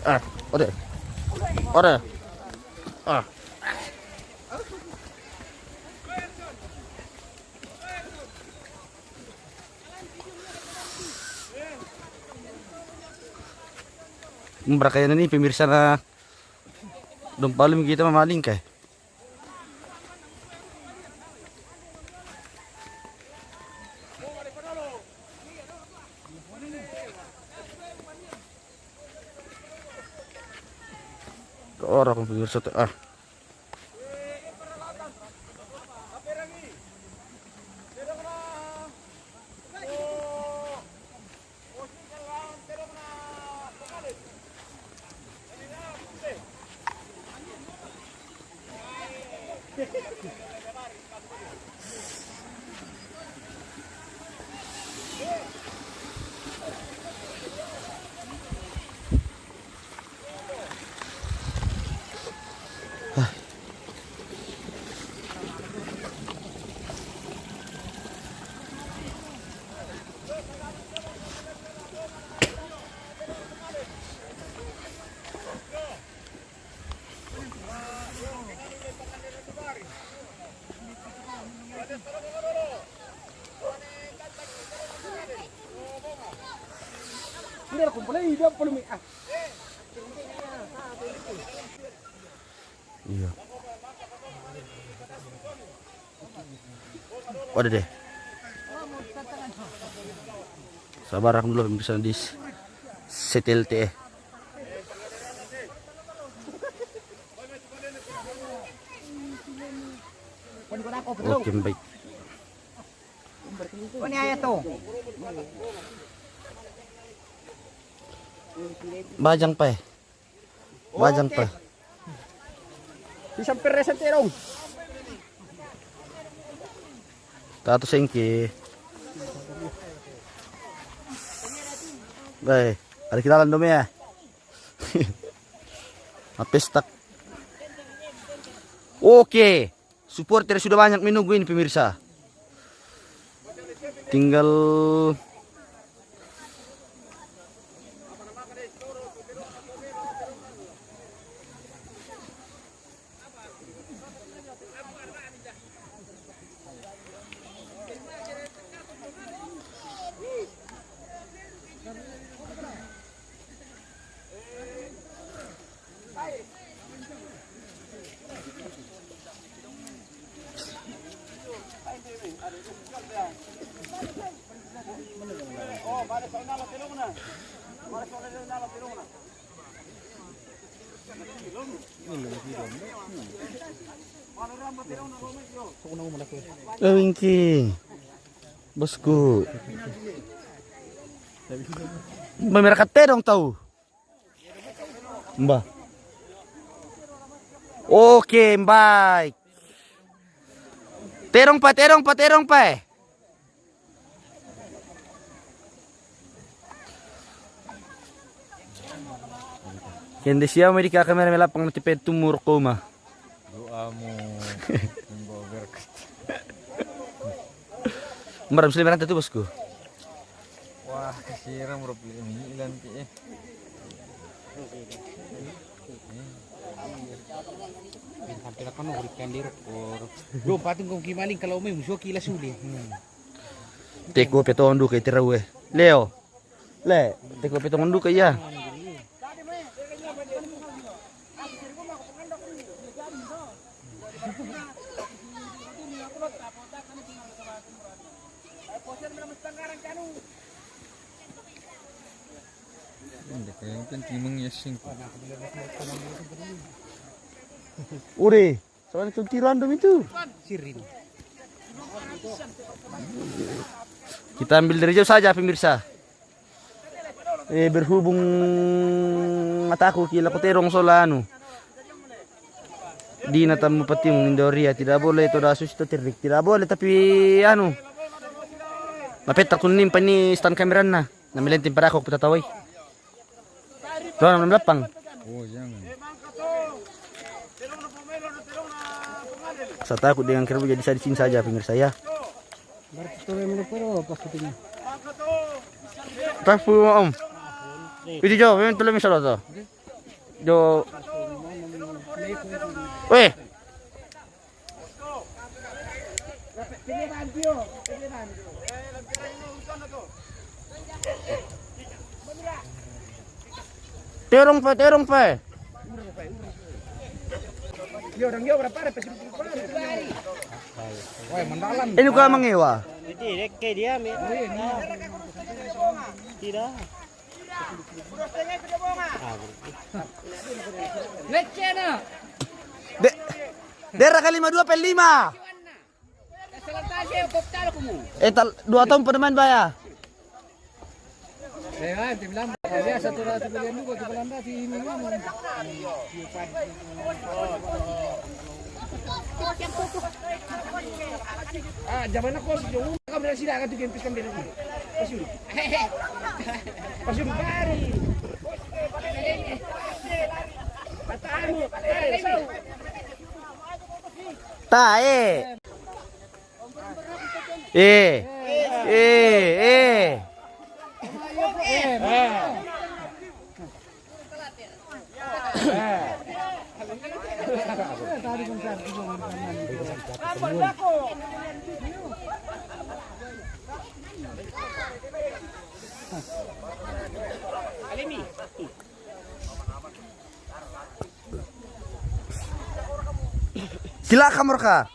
Ah, ore. Ore. Ah. Berakaya nih pemirsa na dompalim kita mamaling kay. Ke orang pemirsa tuh ah. Iya. Waduh deh. Sabar aku dulu bisa di setel teh. Oke baik. Ini ayat tuh. Bajang pa eh. Bajang pa. Isang peres ang tirong. Tato sengki. Baik, ada kita landom ya. Apestak. Oke, supporter sudah banyak menunggu ini pemirsa. Tinggal Winky, bosku. Memerah dong tahu. Mbak. Oke, baik. Terong pa. Kendi siya may di ka kamera melapang natipid tumur ko ma. Doa mo berkat. Maram sila meranta tu bosku. Wah, kasiram rob ini ilan ti eh. Hampir ako no berikan dirok or. Do patung kong kimaling kalau may musuh kila suli. Teko petondo kay tirawe. Leo. Le, teko petondo kay ya. Hindi kaya kan timang yasing ko. Ure, soalnya kunti random itu. Sirin. Kita ambil dari jauh saja pemirsa. Berhubung mataku kila ko terong solano. Di na tamu pati mong Indoria. Tidak boleh itu dasus itu terik. Tidak boleh tapi anu. Mapetak kunim pa ni stand camera na. Namilentin para ako patataway. Doon naman lapang. Oh, jangan. Saya takut dengan kerbu jadi saya di sini saja pemirsa ya. Berarti tuloy mo pero pastinya. Tafu om. Itu jauh, memang tuloy misal to. Jo. Weh. Terong pa. Woi, mendalam. Ini ka mangewa. De, Dera kali 52 2 tahun peneman baya. Satu ratus bilion juga di Belanda di ini. Zaman aku jauh kamu dari sini akan tuh game piskan dulu. Pasir bari. Patamu. Silakan mereka.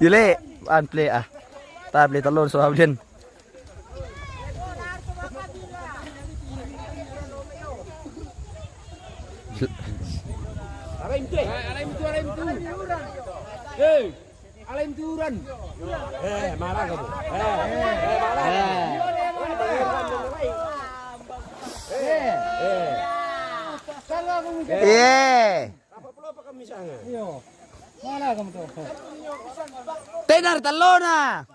Yule, play play telur soalnya. Alaim tu. Hei, alaim turan. Marah kamu. Mana kamu tuh? Tenar talona.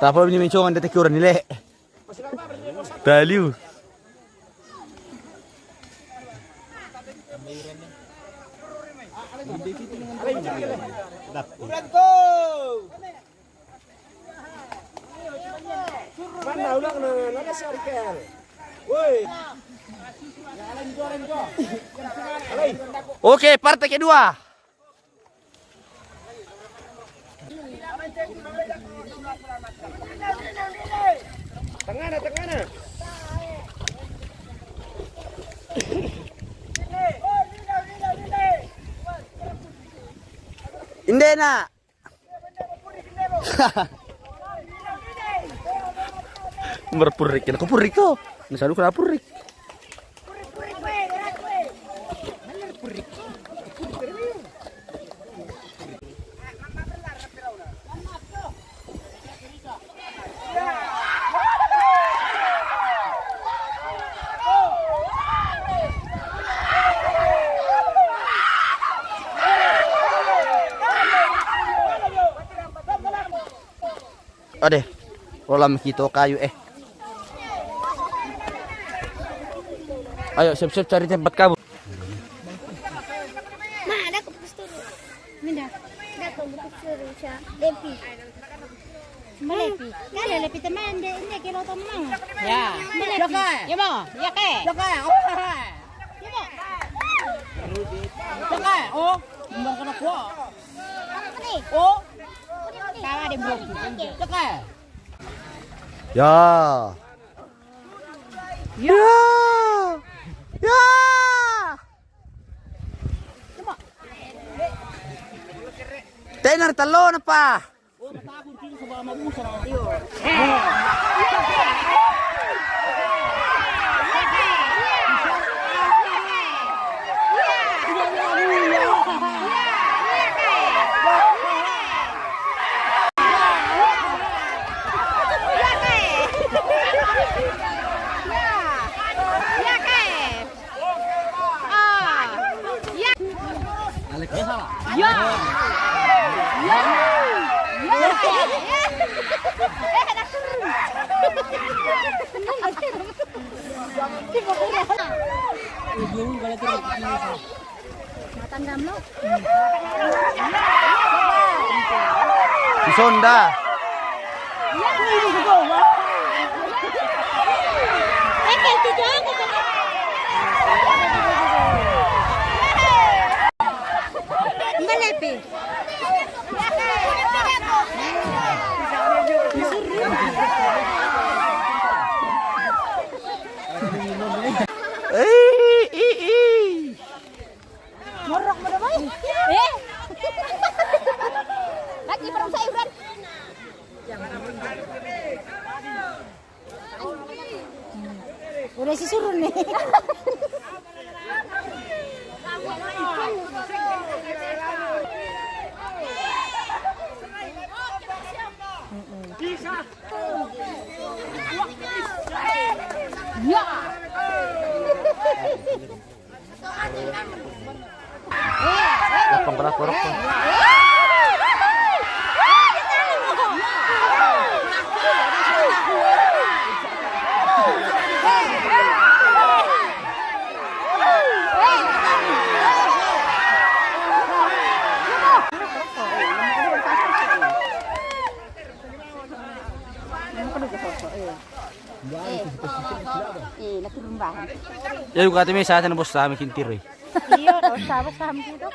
Tapos minimicong ang detekuran nila. Daliw. Mana ulang na sarkel. Woi. Oke, parte kedua. Tengah. Hindi na. Berpurik, aku purik tuh. Misalnya kenapa purik? Ade, kolam kita kayu Ayo siap-siap cari tempat kamu. Ma, ada kupustur. Minda. Ada kupustur siya. Lepi. Malepi. Kala lepi teman de ini kilo teman. Ya. Joke. Ya mo. Ya ke. Joke. Oh. Ya mo. Joke. Oh. Mbak kana kuah. Ini. Oh. Kawa de bro. Joke. Ya. Ya. Ya. Tenar talon apa? Ya. Matang gamlo. Isonda. Malepi. Morok mo naman. Lagi parang sayuran. Udah sisurun nih. Ya. Lapang berapa rok? Ya juga kami saat ini bos kami kintir. Iya, usah gitu.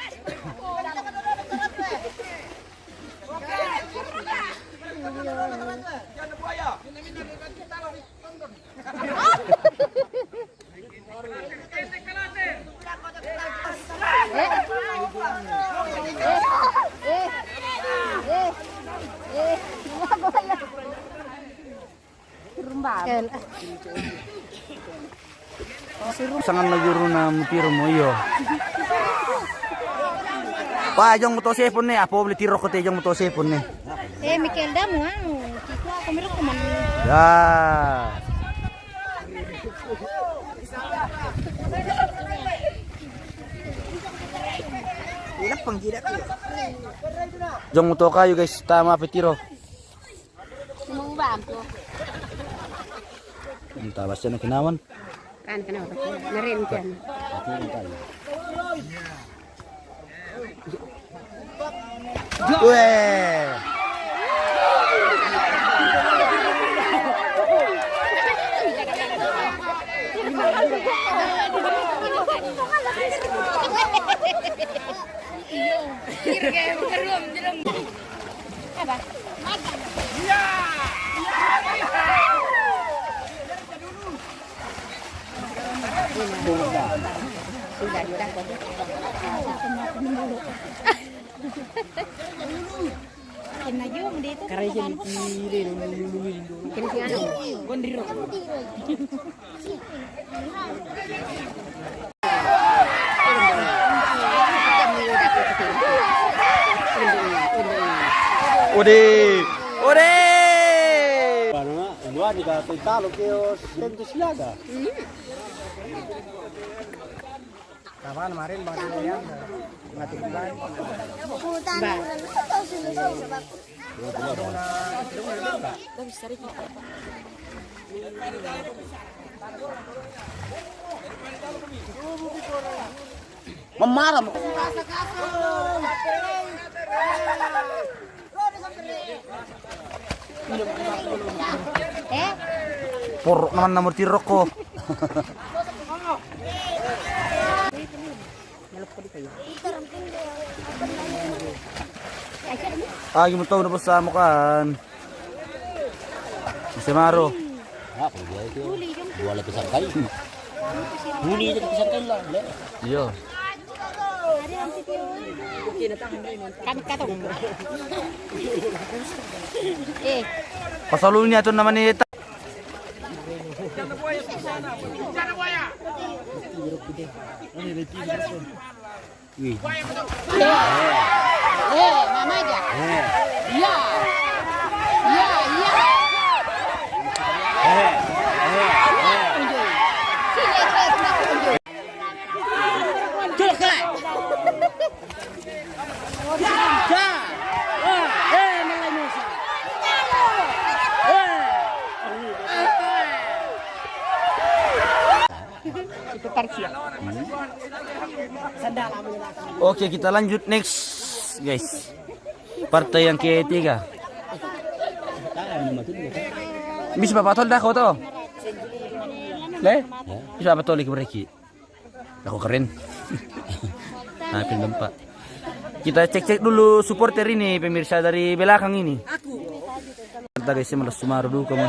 Sangan naguro na mutiro mo iyo. Pa, yung motosipon ni, apo beli tiro ko te yung motosipon ni. Mikel damu anu, kiko ako meron ko man. Ya. Ilang panggilat ko. Yung moto kayo guys, tama petiro. Sumubam ko. Entah basta na kinawan. Kan kenapa? Ngerin kan. Weh. Apa? Sudah. Kinayong dito. Karay siya nitiri nung lulungin doon. Kinayong. Gondiro. Ode. Ode. Paano nga? Inuwa, di ka talo kayo stento silaga. Tama kemarin bang yang ngatikan. Memarah mo. Porok naman na murtirok ko. Agi mo tao na po sa mukaan. Si Maro. Ah, kalau dia itu dua lepis sangkai. Bunyi itu lepis sangkai lah. Iya. Kan katong. Pasalun niya ito naman ni Eta. Mama aja. Ya. Parcia. Oke, kita lanjut next, guys. Partai yang ketiga. Bisa Bapak tol dah kau to? Le? Bisa Bapak tol mereka. Aku keren. Nah, pindah Pak. Kita cek-cek dulu supporter ini, pemirsa dari belakang ini. Kita guys, malas Sumaru dulu kamu.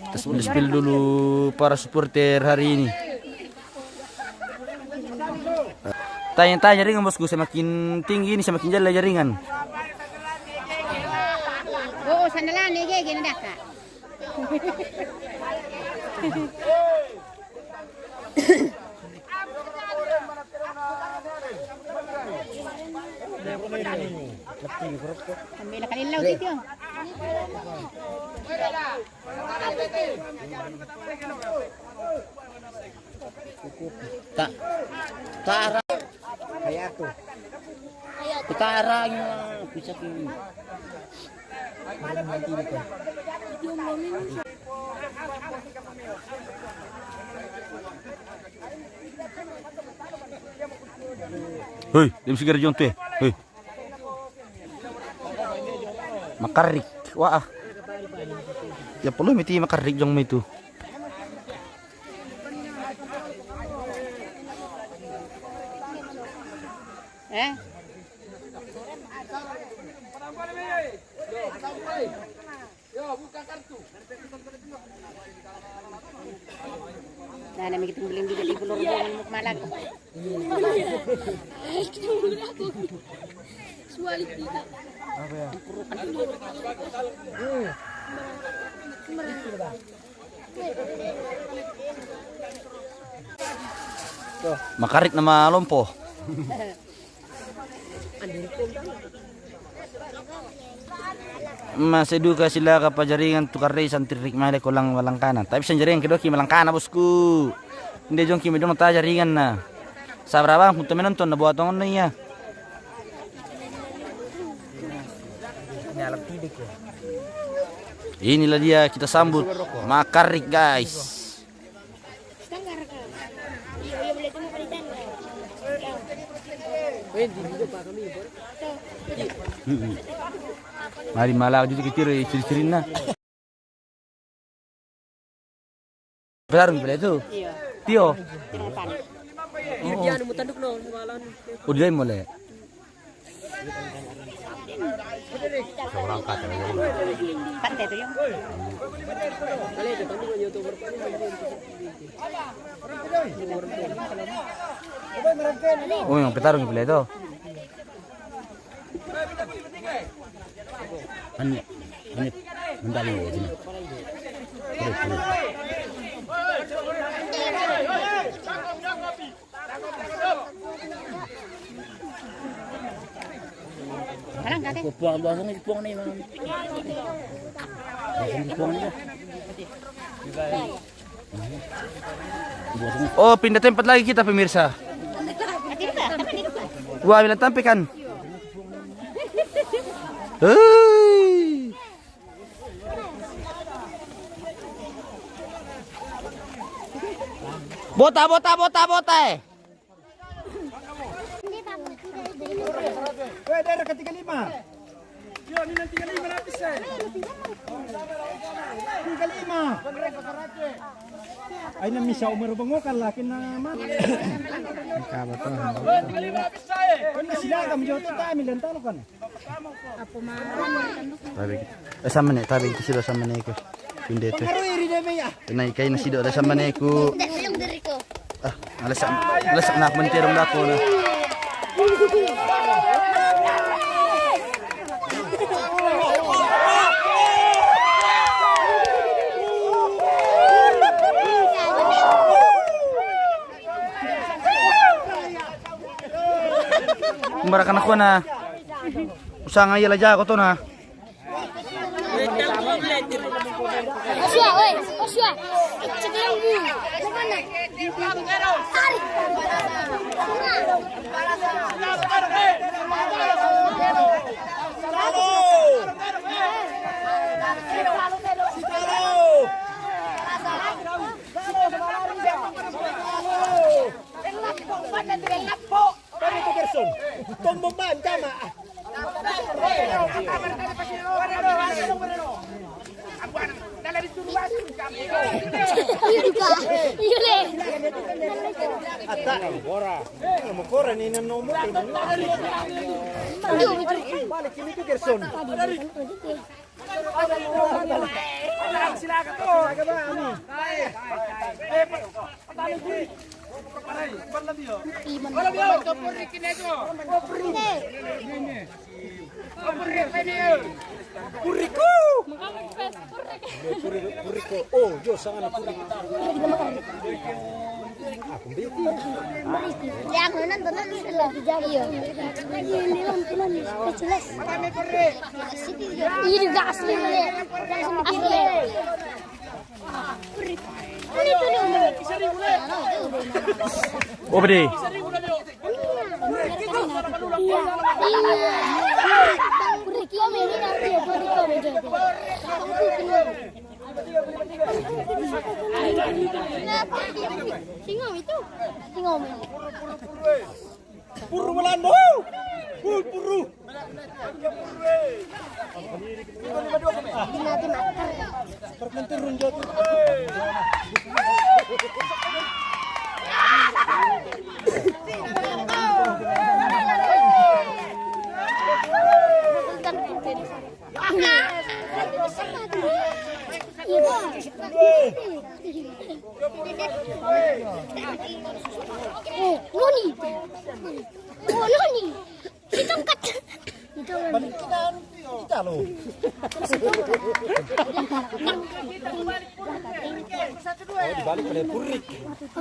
Kita spill dulu para supporter hari ini. Tanya-tanya jaringan bosku, semakin tinggi ini semakin jalan jaringan. Oh, sandalan ni gini dah kak. Sambil kali laut itu. Tara. Hayato. Tara yung bisa kini. Hei, dem sigara jonto eh. Hei. Makarik. Wah. Ya perlu miti makarik jong mo itu. Nah, namin kita beli di Pulau Rombongan mau kemalang. Makarik nama lompo. Masih duka sila kapag jaringan tukar rin sa tirik mali ko lang walang kanan. Tapi sa jaringan kido ki malang kanan bosku. Hindi jong ki medyo ta jaringan na. Sa berapa kung menonton na buat na niya. Inilah dia kita sambut Makarik guys. Mari malah juga kita ciri-cirin na. Benar nggak itu? Tio. Udah mulai. Pantai tu yang. Oh, yang petarung yang itu. Ini mendali ya sini. Sekarang kakek. Buang-buang nih, buang nih. Oh, pindah tempat lagi kita pemirsa. Wah, bilang tampikan. Hei. Bota. Weh, daerah ke 35. Yo, ini 35 habis saya. 35. Ay na misa umero bangokan laki na mati. Kabato. 35 habis saya. Kun sila kam jo ta milan talo kan. Apa mah? Sama nih, tabi sila sama nih ko. Pindah tu. Pero iri na ya. Naik kain nasi do sama nih ko. Yang dari ko. Ah, alas nak mentirong dako na. Kumbarakan ako na. Usa nga yala ako to na. Oswa, oi, Oswa. Sekarang bu. Mana? Tarik. Itong bomba, tama. Ata, mukora ni nanomo. Balik ini ke Gerson. Silakan tuh. Puriku. Puriku. Oh, yo sangat puriku. Aku beti. Ya, aku nonton lah. Iya. Ini nonton jelas. Ini juga asli le. Asli. Ini tuh Oh, bede. Puriki meri nanti ya puriki Singom itu. Singom. Puru Melando. Puru. Permenturun jatuh. Noni. Oh, Noni. Kita angkat. Balik kita loh. Oh, dibalik pada purik.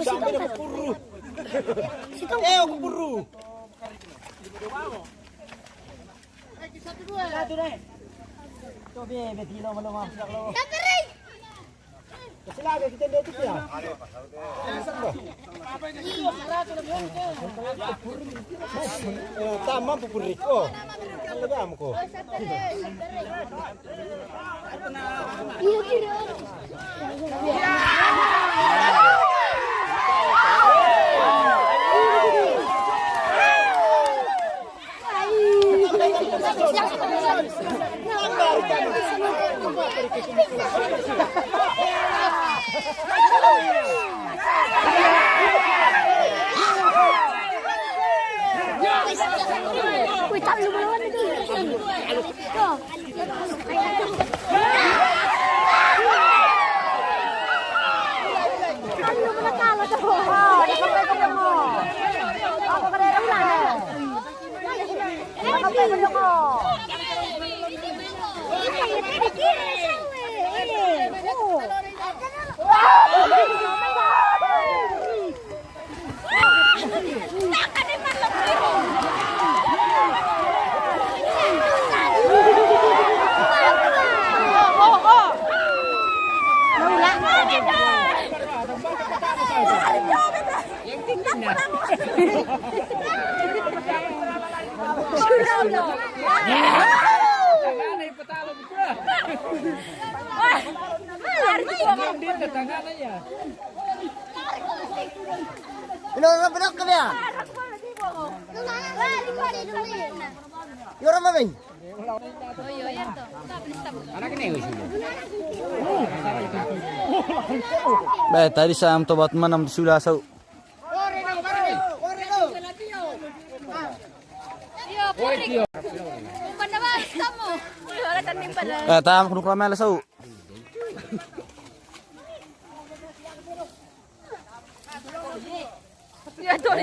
Sampai dapat puru. Aku puru. Satu deh. Coba betino malam siap lo. Sila kita dito ya. Tama po purik ko. Talaga ko. Iya kira. Wih, tak lu melawan lagi. Lu mana kalah tuh? Oh, dia sampai ketemu. Aku kena ulang. Sampai ketemu. Benar ka ba? Yora maming. Baik, tadi saya tobat manam sudah sau. Tam kuno kramela sau. Ya, tuh.